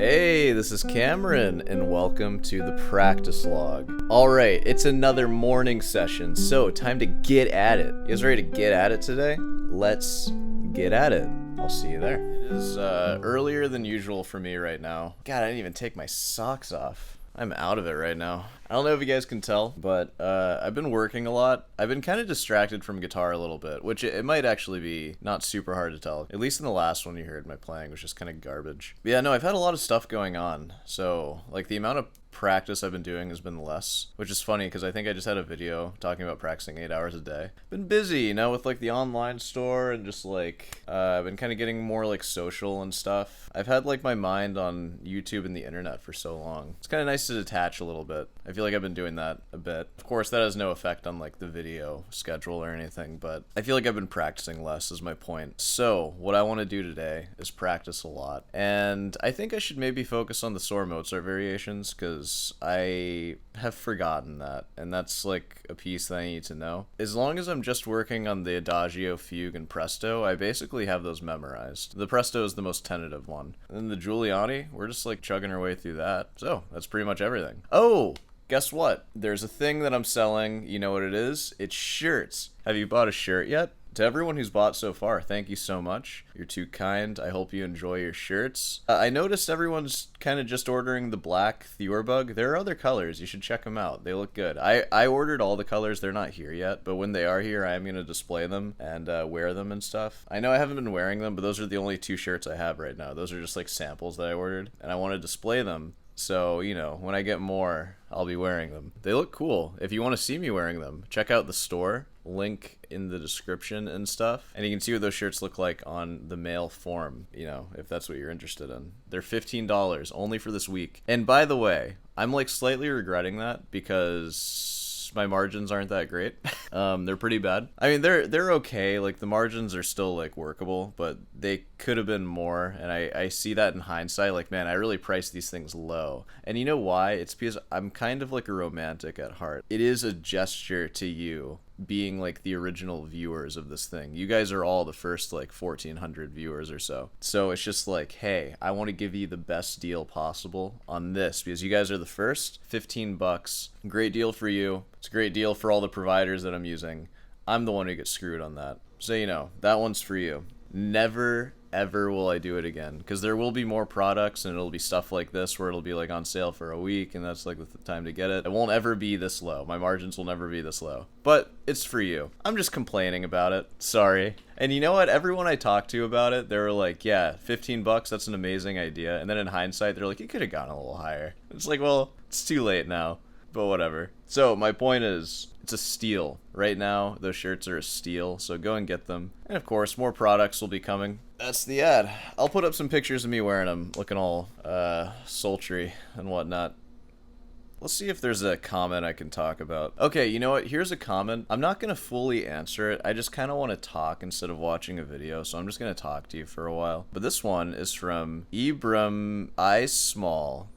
Hey, this is Cameron, and welcome to the practice log. Alright, it's another morning session, so time to get at it. You guys ready to get at it today? Let's get at it. I'll see you there. It is earlier than usual for me right now. God, I didn't even take my socks off. I'm out of it right now. I don't know if you guys can tell, but I've been working a lot. I've been kind of distracted from guitar a little bit, which it might actually be not super hard to tell. At least in the last one you heard my playing was just kind of garbage. But yeah, no, I've had a lot of stuff going on. So, like, the amount of practice I've been doing has been less, which is funny because I think I just had a video talking about practicing 8 hours a day. Been busy, you know, with like the online store and just like I've been kind of getting more like social and stuff. I've had like my mind on YouTube and the internet for so long. It's kind of nice to detach a little bit. I feel like I've been doing that a bit. Of course, that has no effect on like the video schedule or anything, but I feel like I've been practicing less is my point. So what I want to do today is practice a lot, and I think I should maybe focus on the sore Mozart variations because I have forgotten that, and that's like a piece that I need to know. As long as I'm just working on the Adagio, Fugue, and Presto, I basically have those memorized. The Presto is the most tentative one. And then the Giuliani, we're just like chugging our way through that. So that's pretty much everything. Oh! Guess what? There's a thing that I'm selling. You know what it is? It's shirts. Have you bought a shirt yet? To everyone who's bought so far, thank you so much. You're too kind. I hope you enjoy your shirts. I noticed everyone's kind of just ordering the black Theorbug. There are other colors. You should check them out. They look good. I ordered all the colors. They're not here yet, but when they are here, I am going to display them and wear them and stuff. I know I haven't been wearing them, but those are the only 2 shirts I have right now. Those are just like samples that I ordered, and I want to display them. So, you know, when I get more, I'll be wearing them. They look cool. If you want to see me wearing them, check out the store. Link in the description and stuff. And you can see what those shirts look like on the mail form, you know, if that's what you're interested in. They're $15 only for this week. And by the way, I'm like slightly regretting that because my margins aren't that great. They're pretty bad. I mean, they're okay. Like, the margins are still like workable, but they could have been more. And I see that in hindsight. Like, man, I really priced these things low. And you know why? It's because I'm kind of like a romantic at heart. It is a gesture to you being like the original viewers of this thing. You guys are all the first like 1,400 viewers or so. So it's just like, hey, I want to give you the best deal possible on this because you guys are the first. $15. Great deal for you. It's a great deal for all the providers that I'm using. I'm the one who gets screwed on that. So, you know, that one's for you. Never ever will I do it again, because there will be more products and it'll be stuff like this where it'll be like on sale for a week and that's like the time to get it. It won't ever be this low. My margins will never be this low, but it's for you. I'm just complaining about it. Sorry. And you know what? Everyone I talked to about it, they were like, yeah, $15, that's an amazing idea. And then in hindsight, they're like, you could have gone a little higher. It's like, well, it's too late now, but whatever. So my point is, it's a steal. Right now, those shirts are a steal, so go and get them. And of course, more products will be coming. That's the ad. I'll put up some pictures of me wearing them, looking all sultry and whatnot. Let's see if there's a comment I can talk about. Okay, you know what? Here's a comment. I'm not going to fully answer it. I just kind of want to talk instead of watching a video, so I'm just going to talk to you for a while. But this one is from Ibram I Small.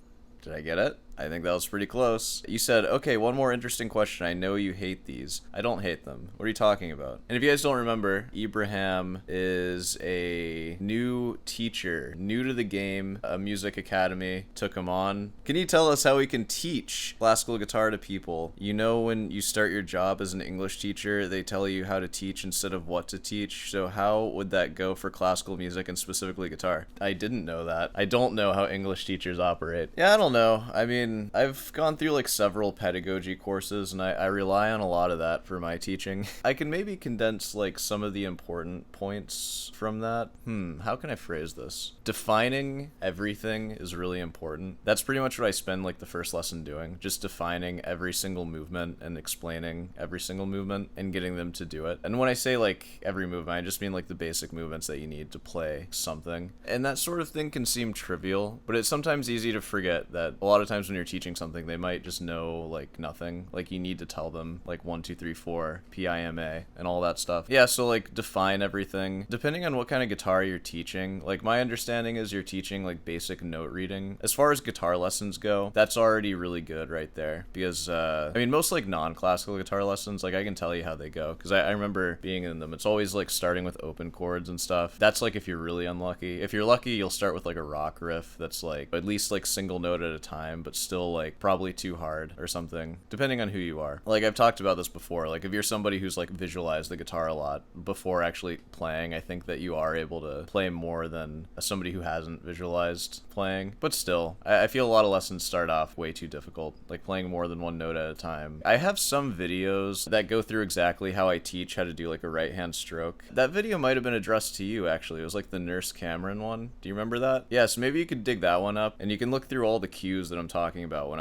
Did I get it? I think that was pretty close. You said, okay, one more interesting question. I know you hate these. I don't hate them. What are you talking about? And if you guys don't remember, Ibrahim is a new teacher, new to the game, a music academy, took him on. Can you tell us how we can teach classical guitar to people? You know, when you start your job as an English teacher, they tell you how to teach instead of what to teach. So how would that go for classical music and specifically guitar? I didn't know that. I don't know how English teachers operate. Yeah, I don't know. I mean, I've gone through like several pedagogy courses and I rely on a lot of that for my teaching. I can maybe condense like some of the important points from that. How can I phrase this? Defining everything is really important. That's pretty much what I spend like the first lesson doing, just defining every single movement and explaining every single movement and getting them to do it. And when I say like every movement, I just mean like the basic movements that you need to play something. And that sort of thing can seem trivial, but it's sometimes easy to forget that a lot of times when you're beginner teaching something, they might just know like nothing. Like you need to tell them like 1, 2, 3, 4, PIMA and all that stuff. Yeah, so like define everything. Depending on what kind of guitar you're teaching, like my understanding is you're teaching like basic note reading. As far as guitar lessons go, that's already really good right there. Because I mean, most like non-classical guitar lessons, like I can tell you how they go because I remember being in them. It's always like starting with open chords and stuff. That's like if you're really unlucky. If you're lucky, you'll start with like a rock riff that's like at least like single note at a time, but still like probably too hard or something, depending on who you are. Like I've talked about this before. Like if you're somebody who's like visualized the guitar a lot before actually playing, I think that you are able to play more than somebody who hasn't visualized playing. But still, I feel a lot of lessons start off way too difficult, like playing more than one note at a time. I have some videos that go through exactly how I teach how to do like a right hand stroke. That video might have been addressed to you actually. It was like the Nurse Cameron one. Do you remember that? Yeah, so maybe you could dig that one up and you can look through all the cues that I'm talking about when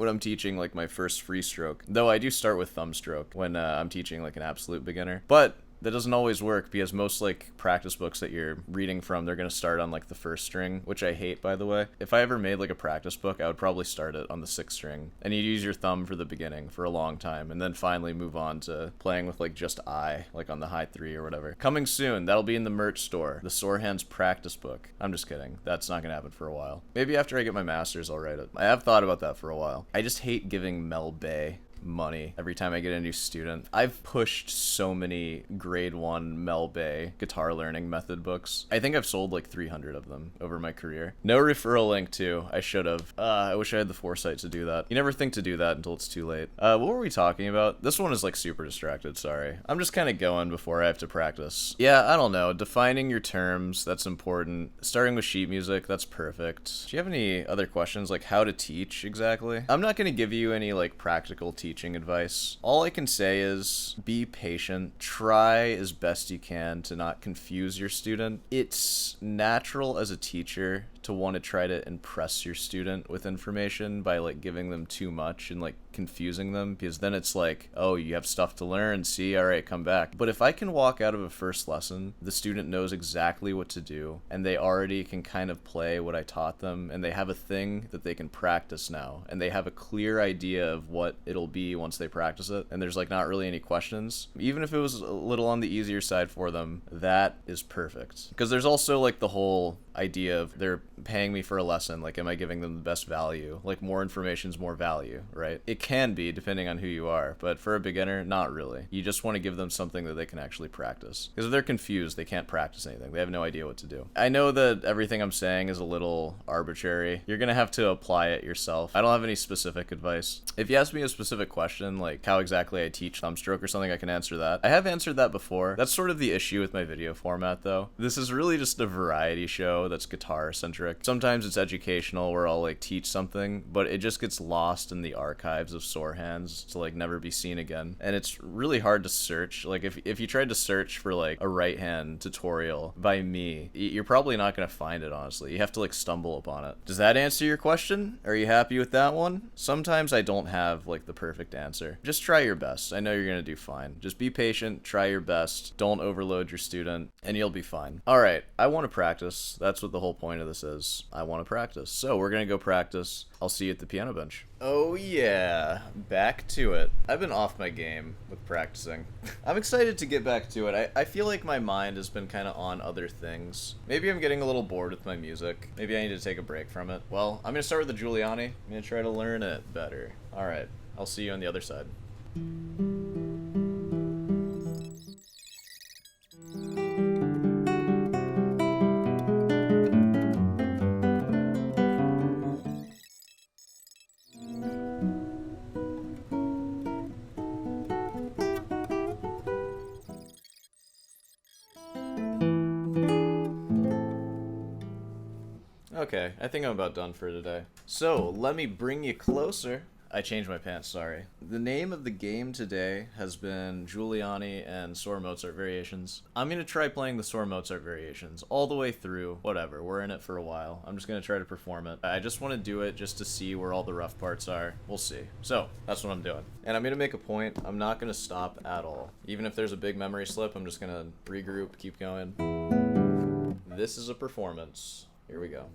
I'm teaching like my first free stroke. Though I do start with thumb stroke when I'm teaching like an absolute beginner. But that doesn't always work because most like practice books that you're reading from, they're going to start on like the first string, which I hate, by the way. If I ever made like a practice book, I would probably start it on the sixth string and you'd use your thumb for the beginning for a long time and then finally move on to playing with like just I, like on the high 3 or whatever. Coming soon, that'll be in the merch store, the Sore Hands practice book. I'm just kidding. That's not going to happen for a while. Maybe after I get my master's, I'll write it. I have thought about that for a while. I just hate giving Mel Bay money every time I get a new student. I've pushed so many grade 1 Mel Bay guitar learning method books. I think I've sold like 300 of them over my career. No referral link too. I should have. I wish I had the foresight to do that. You never think to do that until it's too late. What were we talking about? This one is like super distracted, sorry. I'm just kind of going before I have to practice. Yeah, I don't know. Defining your terms, that's important. Starting with sheet music, that's perfect. Do you have any other questions like how to teach exactly? I'm not going to give you any like practical teaching advice. All I can say is be patient. Try as best you can to not confuse your student. It's natural as a teacher to want to try to impress your student with information by like giving them too much and like confusing them, because then it's like, oh, you have stuff to learn, see, all right, come back. But if I can walk out of a first lesson, the student knows exactly what to do and they already can kind of play what I taught them and they have a thing that they can practice now and they have a clear idea of what it'll be once they practice it and there's like not really any questions, even if it was a little on the easier side for them, that is perfect. Because there's also like the whole idea of they're paying me for a lesson, like am I giving them the best value? Like more information is more value, right? It can be depending on who you are, but for a beginner, not really. You just want to give them something that they can actually practice, because if they're confused, they can't practice anything. They have no idea what to do. I know that everything I'm saying is a little arbitrary. You're gonna have to apply it yourself. I don't have any specific advice. If you ask me a specific question, like how exactly I teach thumb stroke or something, I can answer that. I have answered that before. That's sort of the issue with my video format though. This is really just a variety show that's guitar centric. Sometimes it's educational where I'll like teach something, but it just gets lost in the archives of Sore Hands to like never be seen again. And it's really hard to search. Like if you tried to search for like a right hand tutorial by me, you're probably not going to find it, honestly. You have to like stumble upon it. Does that answer your question? Are you happy with that one? Sometimes I don't have like the perfect answer. Just try your best. I know you're going to do fine. Just be patient, try your best, don't overload your student, and you'll be fine. All right, I want to practice. That's what the whole point of this is. I want to practice. So we're going to go practice. I'll see you at the piano bench. Oh yeah, back to it. I've been off my game with practicing. I'm excited to get back to it. I feel like my mind has been kind of on other things. Maybe I'm getting a little bored with my music. Maybe I need to take a break from it. Well, I'm going to start with the Giuliani. I'm going to try to learn it better. All right, I'll see you on the other side. Okay, I think I'm about done for today. So, let me bring you closer. I changed my pants, sorry. The name of the game today has been Giuliani and Sore Mozart Variations. I'm going to try playing the Sore Mozart Variations all the way through. Whatever, we're in it for a while. I'm just going to try to perform it. I just want to do it just to see where all the rough parts are. We'll see. So, that's what I'm doing. And I'm going to make a point. I'm not going to stop at all. Even if there's a big memory slip, I'm just going to regroup, keep going. This is a performance. Here we go.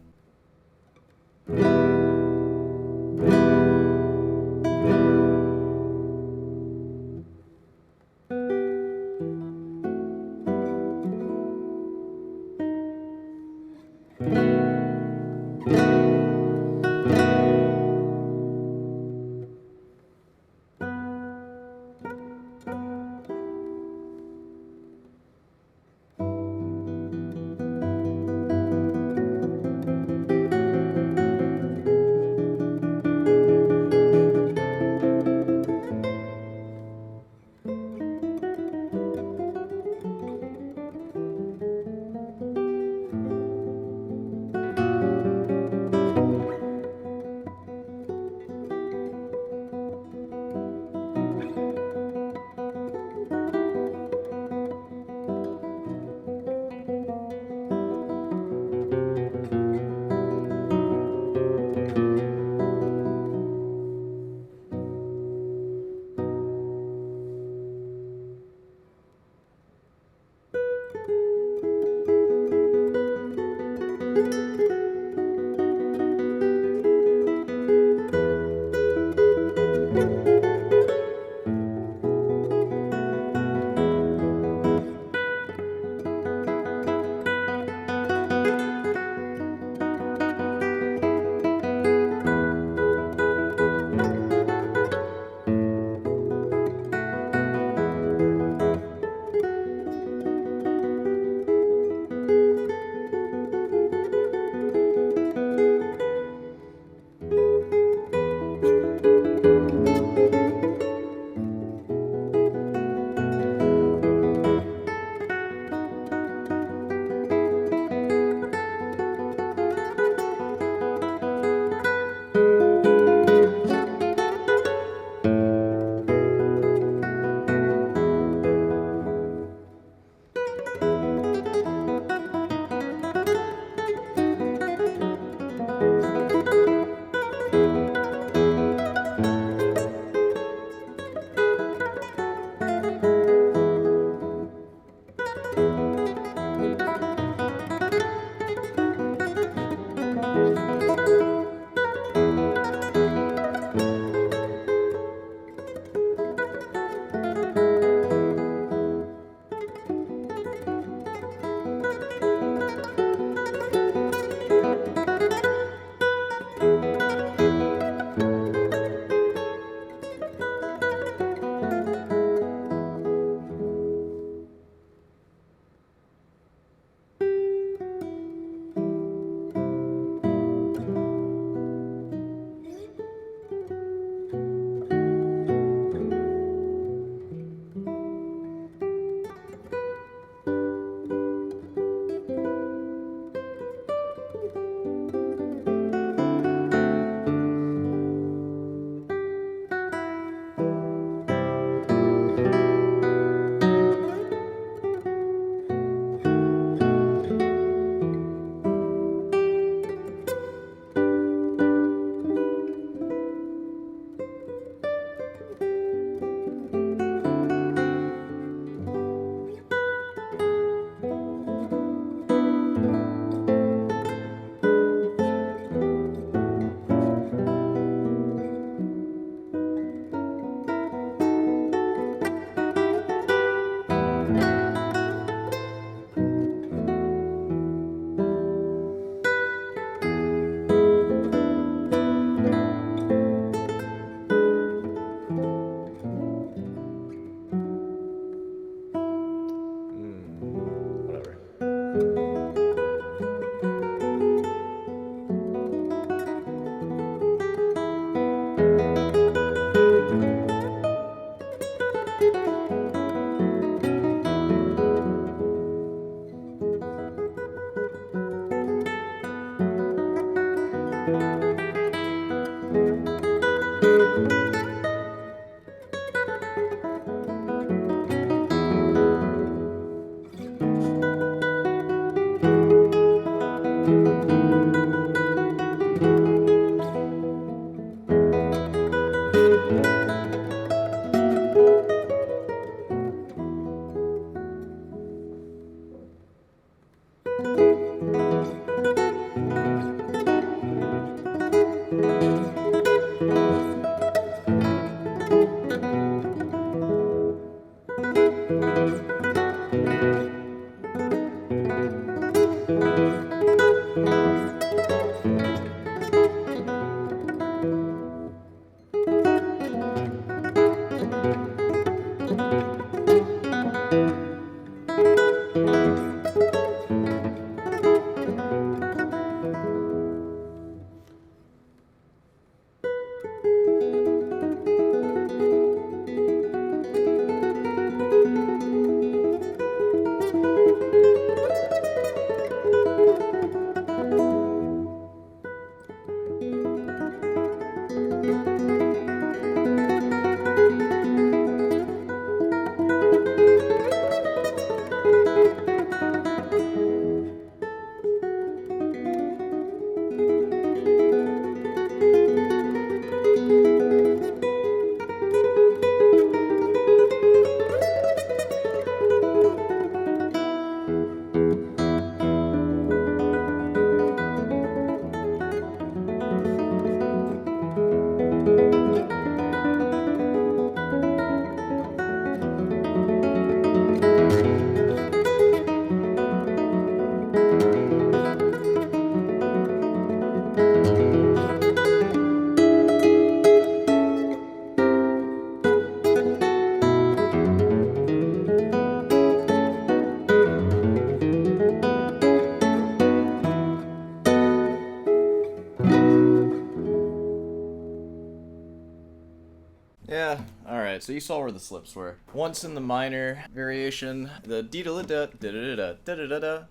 Yeah, alright, so you saw where the slips were. Once in the minor variation, the dee-da-da-da, da-da-da-da, da-da-da-da.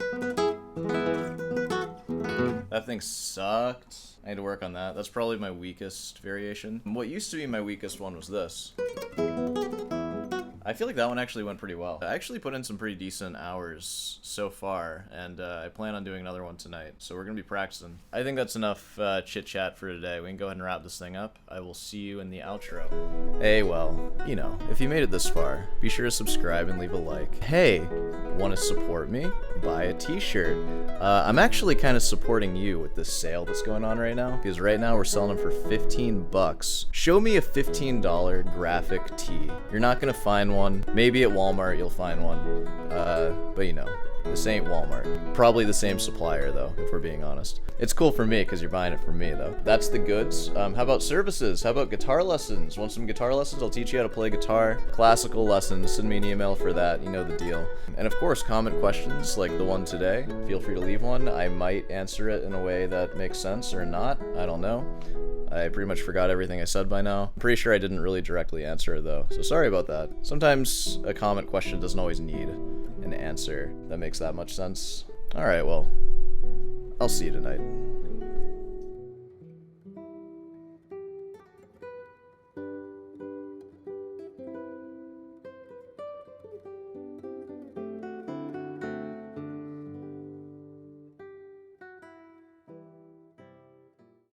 That thing sucked. I need to work on that. That's probably my weakest variation. What used to be my weakest one was this. I feel like that one actually went pretty well. I actually put in some pretty decent hours so far, and I plan on doing another one tonight, so we're gonna be practicing. I think that's enough chit-chat for today. We can go ahead and wrap this thing up. I will see you in the outro. Hey, well, you know, if you made it this far, be sure to subscribe and leave a like. Hey, want to support me? Buy a t-shirt. I'm actually kind of supporting you with this sale that's going on right now, because right now we're selling them for 15 bucks. Show me a $15 graphic tee. You're not gonna find one. Maybe at Walmart you'll find one. But you know, this ain't Walmart. Probably the same supplier though, if we're being honest. It's cool for me because you're buying it from me though. That's the goods. How about services? How about guitar lessons? Want some guitar lessons? I'll teach you how to play guitar. Classical lessons. Send me an email for that. You know the deal. And of course, comment questions like the one today. Feel free to leave one. I might answer it in a way that makes sense or not. I don't know. I pretty much forgot everything I said by now. I'm pretty sure I didn't really directly answer it though, so sorry about that. Sometimes a comment question doesn't always need an answer that makes that much sense. Alright, well, I'll see you tonight.